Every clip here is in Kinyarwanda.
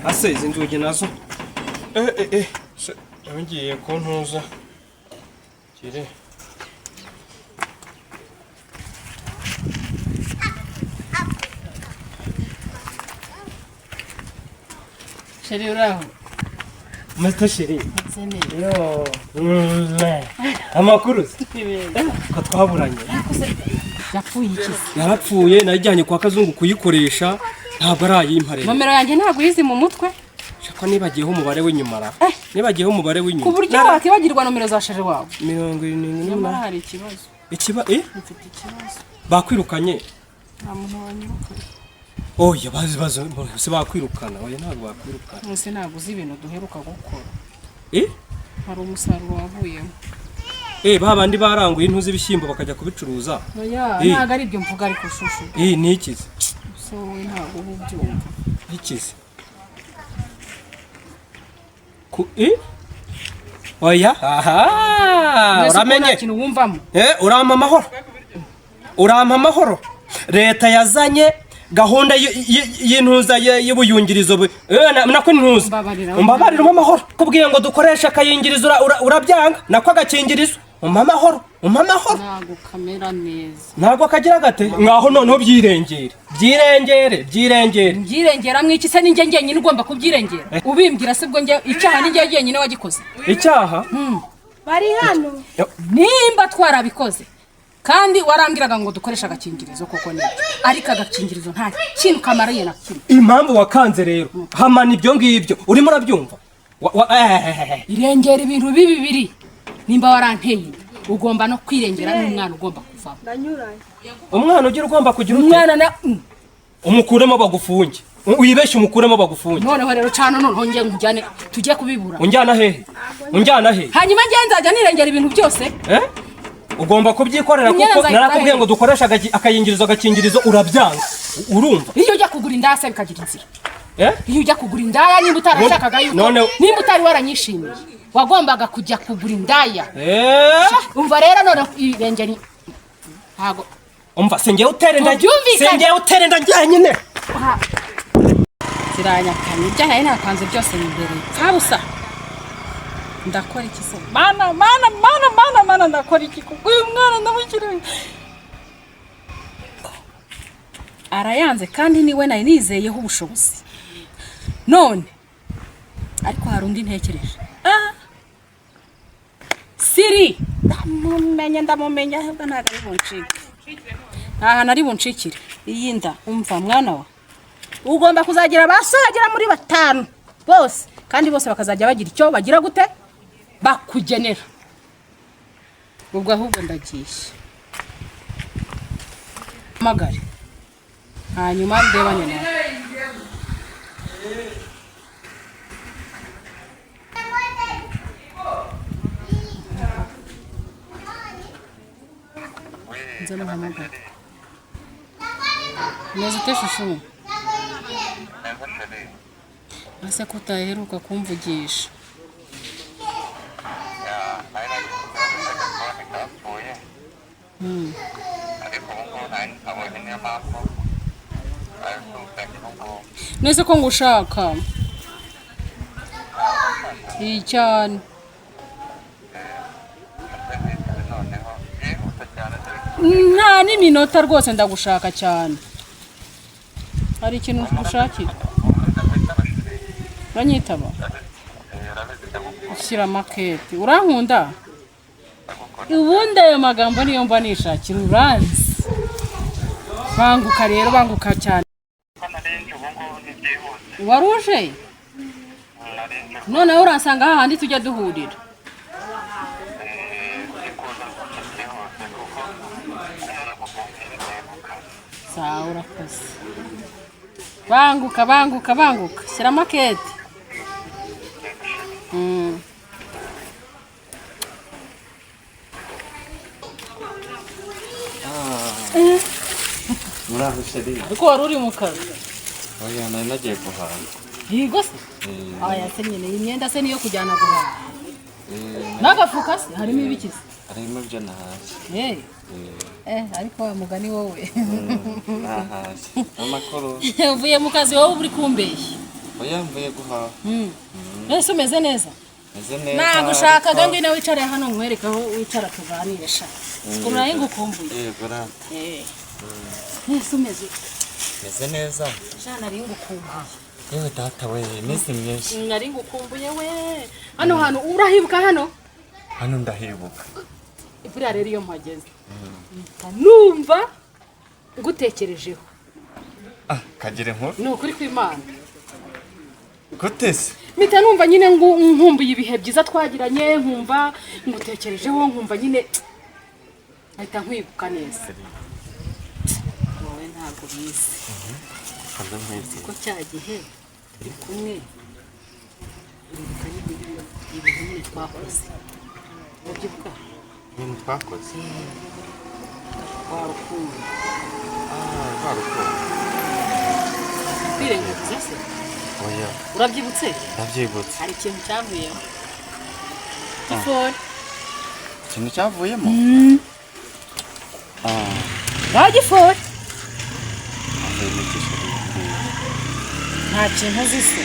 ase izi nzugi nazo ngiye kuntuza kire Sheri uraho Mata sheri yo amakuru ko twaburanye yapfuye iki yarapfuye najyanye kwa kazungu kuyikoresha ntabwo arayimpare nomero yanjye ntabwo yizi mu mutwe shaka nibagiyeho umubare w'inyuma nibagiyeho umubare w'inyuma ku buryo wakibagirwa nomero za sheri wawe 70 hari ikibazo mfite ikibazo bakwirukanye nta muntu wanyirukanye oya bazi bakwirukana oya ntabwo bakwirukana mwese ntabwo uzi ibintu duheruka gukora hari umusaruro wavuyemo babandi baranguye intuzi ibishyimbo bakajya kubicuruza oya ntabwo ari ibyo mvuga ariko shushu ni ikizi so we ntabwo ubyumva ikizi ku oya uramenye ikintu wumvamo urampa amahoro leta yazanye gahunda y'intuza y'ubuyungirizo nako intuza umbabarira amahoro kubwiye ngo dukoresha akayingirizo urabyanga nako agakingirizo umpa amahoro ntabwo kamera neza ntabwo kagira gate ngaho noneho byirengera mwiki se ninjye ngenyine ugomba kubyirengera ubimbwira se bwo njye icyaha ninjye ngenyine wagikoze icyaha bari hano nimba twarabikoze kandi warambwiraga ngo dukoresha agakingirizo koko nibyo ariko agakingirizo nta kintu kamariye na kimwe impamvu wakanze rero hamana ibyo ngibyo urimo urabyumva irengera ibintu bibiri nimba waranteye ugomba no kwirengera n'umwana ugomba kuvamo umwana ugira ugomba kugira umwana na umukuremo bagufunge uyibeshye umukuremo bagufunge noneho rero cano noneho ngiye nkujyane tujye kubibura unjyana hehe hanyuma ngiye nzajya nirengera ibintu byose ugomba kubyikorera kuko narakubwiye ngo dukoresha agakingirizo urabyanga urumva iyo ujya kugura indaya se bikagira inzira iyo ujya kugura indaya nimba utarashakaga yuko nimba utari waranyishimiye wagombaga kujya kugura indaya umva rero none irengera ntago umva singiye utera inda njyanyine ziranyakanye ibyahaye nakanze byose imbere ntabusa ndakora iki se mana ndakora iki kuko uyu mwana ndamukiriye arayanze kandi niwe nari nizeyeho ubushobozi none ariko hari undi ntekereje siri ndamumenya ahubwo ntabwo ari buncike ntaha nari buncikire iyi nda umva mwana wa ugomba kuzagira abasagera muri 5 bose kandi bose bakazajya bagira icyo bagira gute bakugenera ubwo ahubwo ndagiye magari hanyuma ndebanye nawe nzana hamagara neza uteshushu ase ko utaheruka kumvugisha nese ko ngushaka iyi cyane nta n'iminota rwose ndagushaka cyane hari ikintu ngushakira uranyitaba ushyira makete urankunda ubundi ayo magambo niyo mba nishakira uranzi banguka rero banguka cyane waruje noneho uransanga hahandi tujya duhurira sawa urakoze banguka shyira makete muraho sheri ariko wari uri mu kazi oya nari nagiye guhaha higo se aya se nyine iyi myenda se niyo kujyana guhaha n'agafuka se harimo ibikize harimo ibyo nahashye ariko wa mugani wowe nahashye amakuru uvuye mu kazi wowe uri kumbeshya oya mvuye guhaha ese umeze neza meze neza nagushakaga ngwino wicare hano nkwereka aho wicara tuganire sha sikuraye ngukumbuye yego rata ese umeze meze neza sha nari ngukumbuye yewe data we iminsi myinshi nari ngukumbuye we hano hano urahibuka hano ndahibuka buriya rero iyo mpageze numva ngutekerejeho kagire nkuru ni ukuri kw'Imana gute se mpita numva nyine nkumbuye ibihe byiza twagiranye nkumva ngutekerejeho nkumva nyine ahita nkwibuka neza wowe ntabwo bizi ko cya gihe turi kumwe ibintu nyine twakoze urabyibuka ibintu twakoze rwa rukundo kwirengagiza se oya urabyibutse ndabyibutse hari ikintu cyavuyemo gifori ikintu cyavuyemo nta gifori nta kintu uzi se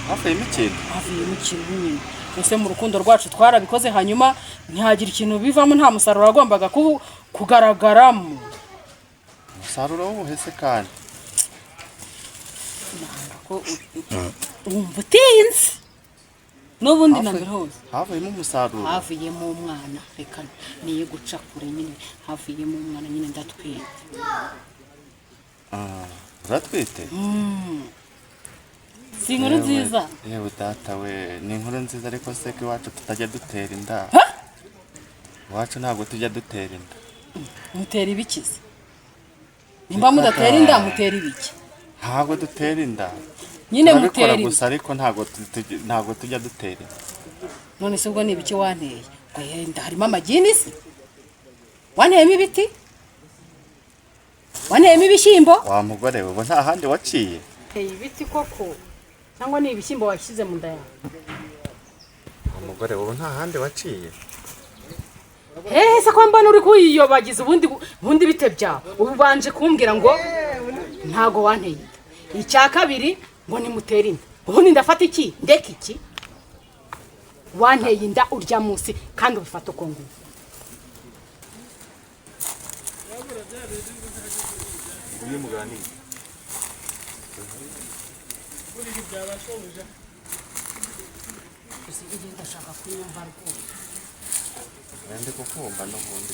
havuyemo ikintu nyine ese mu rukundo rwacu twarabikoze hanyuma ntihagire ikintu bivamo nta musaruro wagombaga kugaragaramo umusaruro w'ubuhese kandi wumva utinze n'ubundi na mbere hose havuyemo umusaruro havuyemo umwana reka niyo guca kure nyine havuyemo umwana nyine ndatwite uratwite si inkuru nziza yewe data we ni inkuru nziza ariko se ko iwacu tutajya dutera inda iwacu ntabwo tujya dutera inda mutera ibikizi nimba mudatera inda mutera ibiki ntabwo dutera inda nyine mutera gusa ariko ntabwo tujya dutera inda none se ubwo ni ibiki wanteye ngo yenda harimo amagini se wanteyemo ibiti wanteyemo ibishyimbo wa mugore we nta handi waciye teye ibiti koko cyangwa ni ibishyimbo washyize mu nda yawe umugore wowe nta handi waciye hehe se ko mbona uri kuyiyobagiza ubundi bite byawe ubanje kumbwira ngo ntago wanteye icya kabiri ngo nimutere inda ubundi ndafata iki ndeka iki wanteye inda urya munsi kandi ubifata uko nguko uyu muganira ndashaka kunyumva rwose ndi kukumva n'ubundi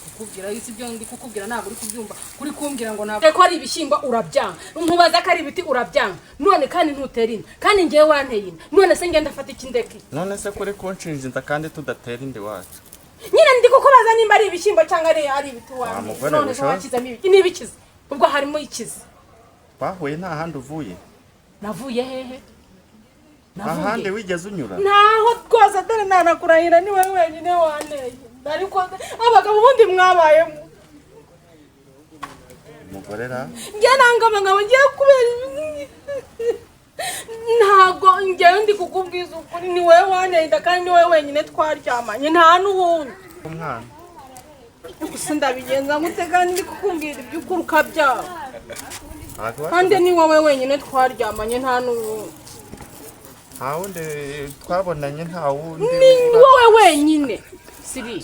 kukubwira yuko ibyo ndi kukubwira ntabwo uri kubyumva kuri kumbwira ngo ntabwo ko ari ibishyimbo urabyanga ntubaza ko ari ibiti urabyanga none kandi ntutera inda kandi ngewe wanteye inda none se ngenda afata iki ndeke none se kuri kunshinja inda kandi tudatera inda iwacu nyine ndi kukubaza nimba ari ibishyimbo cyangwa ari ibiti wawe none se wakizamo ibiki n'ibikizi ubwo harimo ikizi twahuye nta handi uvuye navuye hehe ahandi wigeze unyura naho rwose dore nanakurahira ni wowe wenyine wanteye ariko abagabo ubundi mwabayemo umugore ra njye nangaba nkaba ngiye kubera ntabwo ngewe ndi kukubwiza ukuri ni wowe wanteye kandi ni wowe wenyine twaryamanye nta n'ubundi umwana gusa ndabigenza gute kandi ndi kukumbwira iby'ukuri ukabyara kandi ni wowe wenyine twaryamanye nta n'ubundi nta wundi twabonanye nta wundi ni wowe wenyine siri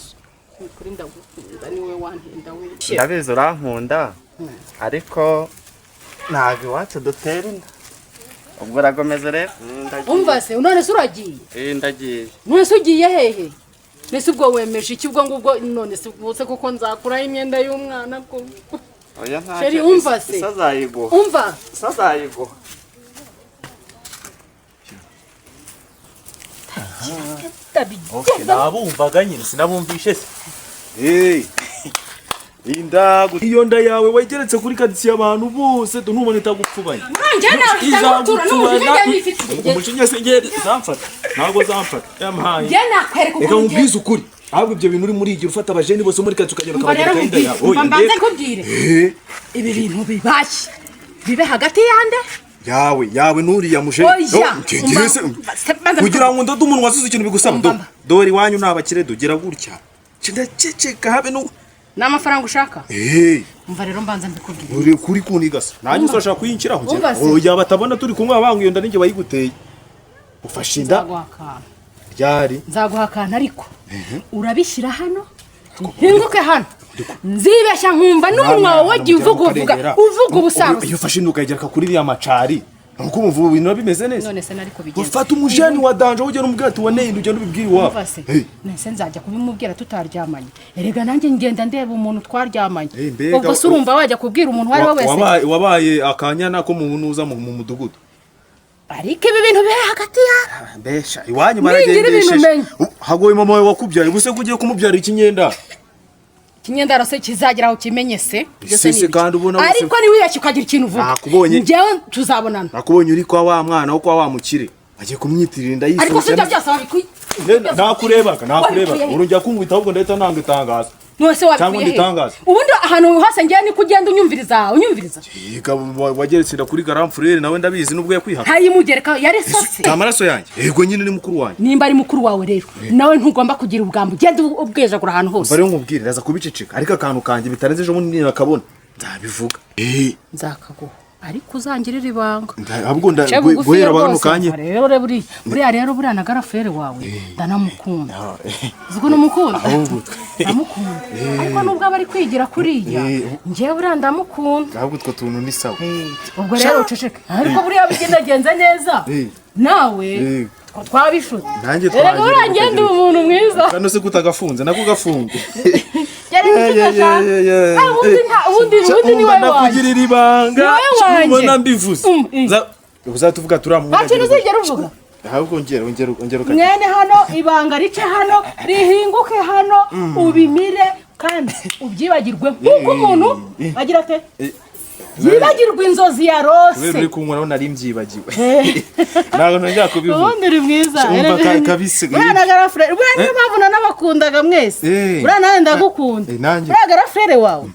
kuri ndagukunda ni wowe wantenda we ndabizi urankunda ariko ntabwo iwacu dutera inda ubwo uragomeza rero umva se none se uragiye ndagiye none se ugiye hehe mbese ubwo wemeje iki ubwo ngubwo none se ubuse kuko nzakuraho imyenda y'umwana ko oya nta sheri umva se sazayiguha umva sazayiguha nabumvaga nyine sinabumvishe se iyo nda yawe wegeretse kuri kaditsiye abantu bose ntubone itagupfubanye umucinya se ngeri zamfata ntabwo zamfata yampaye reka mubwize ukuri ahubwo ibyo bintu uri muri igihe ufata abajeni bose muri kaditsiye ukagenda ukabagereka inda yawe mbanze kubwire ibi bintu bibaye bibe hagati yande yawe nuriya mujeni kugira ngo ndode umuntu wasize ikintu bigusaba dore iwanyu nabakire dugira gutya ndaceceka habe n'amafaranga ushaka eh umva rero mbanza mbikubwira uri kuri kunigasa nanjye uzashaka kuyinkiraho oya batabona turi kumwe abanguye nda ninjye bayiguteye ufashe inda ryari nzaguha akantu ariko urabishyira hano hinguke hano nzibeshya nkumva n'umunwa wawe wagiye uvuga ubusanzwe iyo ufashe inda ukayigera kuri iriya macari nuko umuvubu ibintu bimeze neza none se nariko bigenze ufata umujani wa danje ugera umubwira waneye ugenda ubibwira iwabo nese nzajya kubimubwira tutaryamanye erega nanjye ngenda ndeba umuntu twaryamanye ubwo se urumva wajya kubwira umuntu wari wese wabaye akanyana ko munuza mu mudugudu ariko ibi bintu biri hagati ya mbesha iwanyu baragendesheje hagoye mama wawe wakubyaye ubuse ugiye kumubyara ikinyenda kinyenda rose kizagira aho kimenye se byose kandi ubona ariko ni wiyashye ukagira ikintu uvuga nakubonye njyewe tuzabonana nakubonye uri kwa wa mwana wo kwa wa mukire agiye kumwitirira ndayisose ariko se byose babikuye nakurebaga urujya kumwita ahubwo ndahita nanga itangaza nose wabiye ubundi ahantu hose ngiye ni kugenda unyumviriza yiga wageretsinda kuri Grand Frère nawe ndabizi nubwo yakwihaga hayimugereka yari sose amaraso yanjye yego nyine ni mukuru wanjye nimba ari mukuru wawe rero nawe ntugomba kugira ubwambo ugenda ubwejagura ahantu hose bari nkubwire aza kubiceceka ariko akantu kanjye bitarenze ejo bundi nakabona nzabivuga nzakaguha ariko uzangirira ibanga ahubwo guhera abantu kanye rero buriya na garafere wawe ndanamukunda uziko numukunda ndamukunda ariko nubwo abari kwigira kuriya ngiye buriya ndamukunda ahubwo utwo tuntu ni sawa ubwo rero uceceke ariko buriya bigendagenze neza nawe twabishutse rero urangenda umuntu mwiza kandi se kutagafunze nako gafunge ubundi ni wowe nakugirira ibanga ubona mbivuze uzatuvuga turamu ntakintu uzigera uvuga ahubwo ongera mwene hano ibanga rice hano rihinguke hano ubimire kandi ubyibagirwe nk'uko umuntu agira ate yibagirwa inzozi ya rose kubera uri kunywa nari mbyibagiwe ntabwo nongera kubivuga ubundi uri mwiza kabise bwana garafere bwana mpamvu nanabakundaga mwese bwana nawe ndagukunda bwana garafere wawe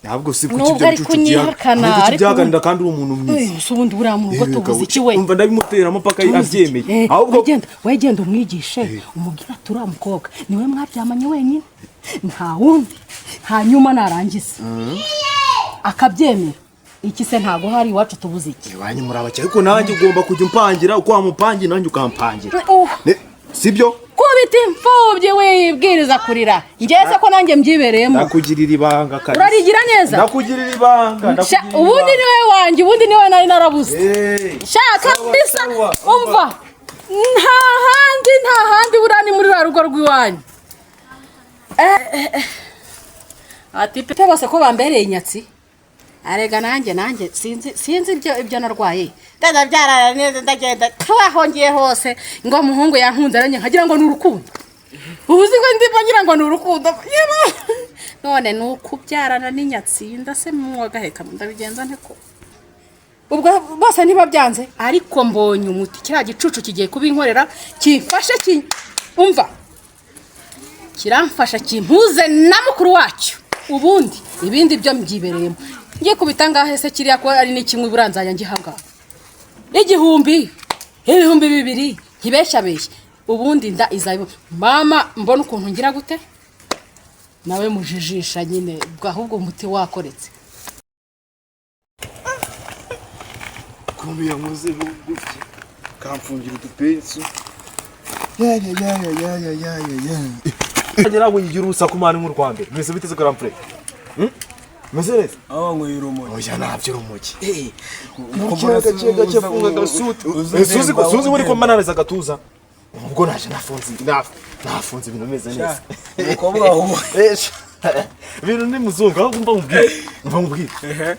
ntabwo si kuki byo byahakana kandi uri umuntu mwiza ubundi buriya mu rugo tubuze iki we umva ndabimuteramo paka abyemeye ahubwo wegenda umwigishe umubwira turi umukobwa niwe mwabyamanye wenyine nta wundi hanyuma narangiza akabyemera iki se ntago hari iwacu tubuze iki iwanyu murabake ariko nanjye ugomba kujya umpangira uko wamupangira nanjye ukampangira sibyo kubita imfubyi wibwiriza kurira ngeze ko nanjye mbyibereyemo nakugirira ibanga kandi urarigira neza nakugirira ibanga ubundi niwe wanjye ubundi niwe nari narabuze shaka bisa umva nta handi burani muri rugo rw'iwanyu ati pete bose ko bambereye inyatsi arega nanjye sinzi ibyo narwaye ndabyarara neza ndagenda twahongiye hose ngo muhungu yankunze aranye nkagira ngo ni urukundo ubuzi ko ndimo ngira ngo ni urukundo none nukubyarana n'inyatsi ndase mwagaheka ndabigenza nteko ubwo bose ntibabyanze ariko mbonye umuti kira gicucu kigiye kubinkorera kimfashe umva kiramfasha kimpuze na mukuru wacyo ubundi ibindi byo mbyibereyemo ngiye kubitangahe se kiriya ko ari n'ikimwe buranzanya ngihanga igihumbi 2,000 nkibeshya ubundi nda izayibo mama mbona ukuntu ngira gute nawe mujijisha nyine ahubwo umuti wakoretse kumbi yamuze gutya kamfungira udupensu agera ngo yigira urusaku mani mu Rwanda mwese biteze Grand Frère Mezereza ngo yirumoye oya nabyo rumoki gake funga gasuti suzi muri ko manareza gatuza ubwo naje nafunze ibintu meze neza umukobwa wawe ibintu ni muzungu aho mva mubwire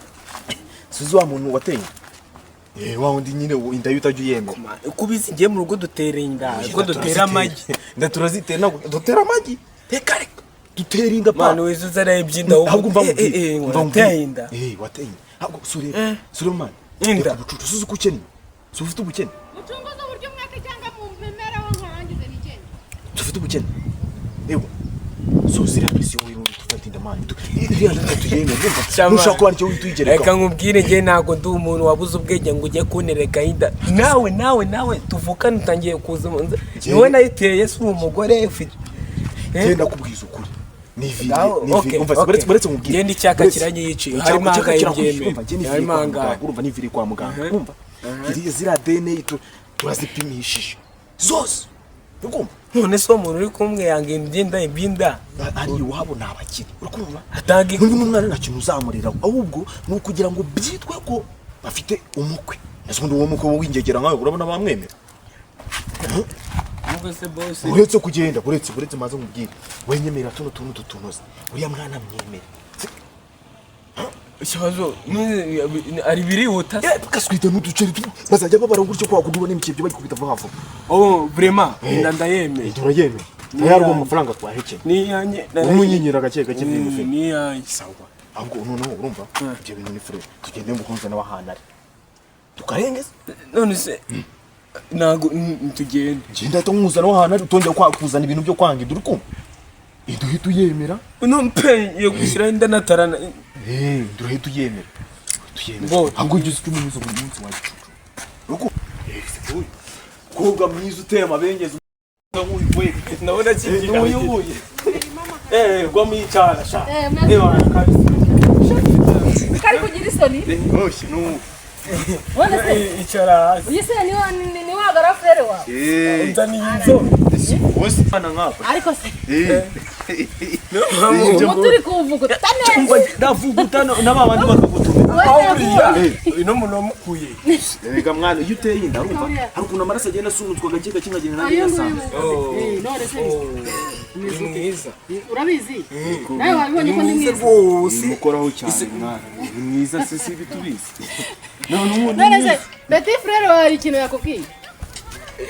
suzi wa muntu wateye wa undi nyine inda yutajya uyemera kubizi ngiye mu rugo dutera inda ko dutera amagi nda turazitera nako dutera amagi reka dutera inda pa mwana wese uzaraye byinda ahubwo mva wateye inda wateye ahubwo sure man inda bucucu suzi ukukene sufite ubukene mutungoza buryo mwaka cyangwa mu mpemera wo nkarangize n'ikene sufite ubukene ewo suzira presiyo wewe tufata inda man iriya natuyeme nushaka kwari cyo wituyigereka reka nkubwire ngiye nago ndi umuntu wabuze ubwenge ngo ujye kunereka inda nawe tuvukana utangiye kuza niwe nayiteye Yesu umugore ufite genda kubwiza ukuri ni viri umva baretse mubwira genda icyaka kiranyiciye harimo angaye harimo angaye urumva ni viri kwa muganga urumva zira DNA turazipimishije zose ukumva none so umuntu uri kumwe yanga ibyinda ari iwabo nabakiri urakumva atange n'umwana nta kintu uzamurira ahubwo ni ukugira ngo byitwe ko bafite umukwe ese uwo mukwe w'ingegera nkawe urabona bamwemera uretse kugenda uretse maze nkubwire wenyemera tuno tuntu tutunoze uriya mwana mwemera ikibazo ari birihuta bakaswita n'uduceri bazajya babara gutyo kwa kuduba n'imikebyo bari kubita vuba vuba vraiment ndayemeye turayemeye yari uwo mafaranga twahekeye ni yanye umunyinyira gake by'ingufi ni yanye sawa ahubwo noneho urumva ibyo bintu ni frere tugende ngo kunza n'abahanari tukarengeza none se nago tugende ngenda tumuzana n'abahanari utongera kwakuzana ibintu byo kwanga iduri kumva iduhita uyemera no mpe yo gushyira inda natarana duhita uyemera ahubwo ujye uzi umuzi buri munsi wa gicucu ruko koga mwiza uteye amabengeza nk'uyu nabona kigira gwa mwicara sha kari kugira isoni oshi no wone se icara yise ni wa garafere wa ndani yizo wose ana ngapa ariko se muturi kuvuga taneze ndavuguta n'abandi bakagutuma ino muno mukuye rega mwana iyo uteye inda urumva hari ukuntu amaraso agenda asunuzwa gake gake nkagenda nanjye yasanze none se ni mwiza urabizi nawe wabibonye ko ndi mwiza rwose mukoraho cyane mwana ni mwiza se bitubizi none se petit frère wawe ikintu yakubwiye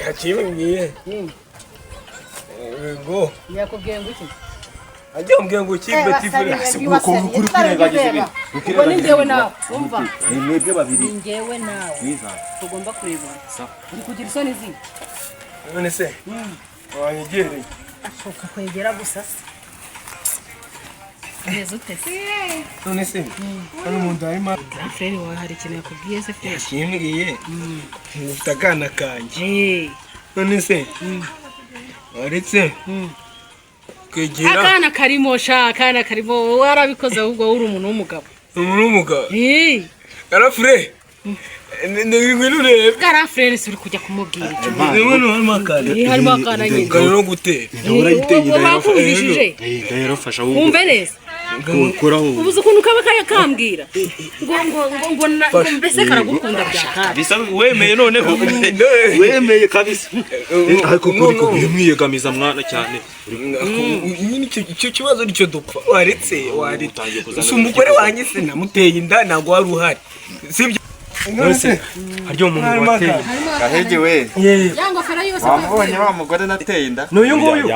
yakibwiye ngo yakubwiye ngo iki ajya mbwiye ngo ki petit frère kuri kwirengagiza ubwo ni njyewe nawe umva ni mwebwe babiri ni njyewe nawe mwiza tugomba kureba uri kugira isoni zi none se wanyegereye ashoka kwegera gusa neza utese none se hano umuntu harimo frère wawe hari ikintu yakubwiye se frère kimbwiye ufite akana kanjye none se waretse kwegera akana karimo sha akana karimo warabikoze ahubwo uri umuntu w'umugabo garafure ndingwirure garafure uri kujya kumubwira icyo harimo akana harimo akana nyine no gute urayiteye ndayarafasha wumve neza koraho ubuze ukuntu kaba kayakambwira ngo mbese karagukunda byakara bisa wemeye noneho wemeye kabisa ariko kuri ko bimwiyegamiza mwana cyane icyo kibazo nicyo dupfa waretse si umugore wanjye se namuteye inda ntabwo wari uhari sibyo nose haryo umuntu wateye gahege we yangwa kara yose wamubonye wa mugore nateye inda n'uyu nguyu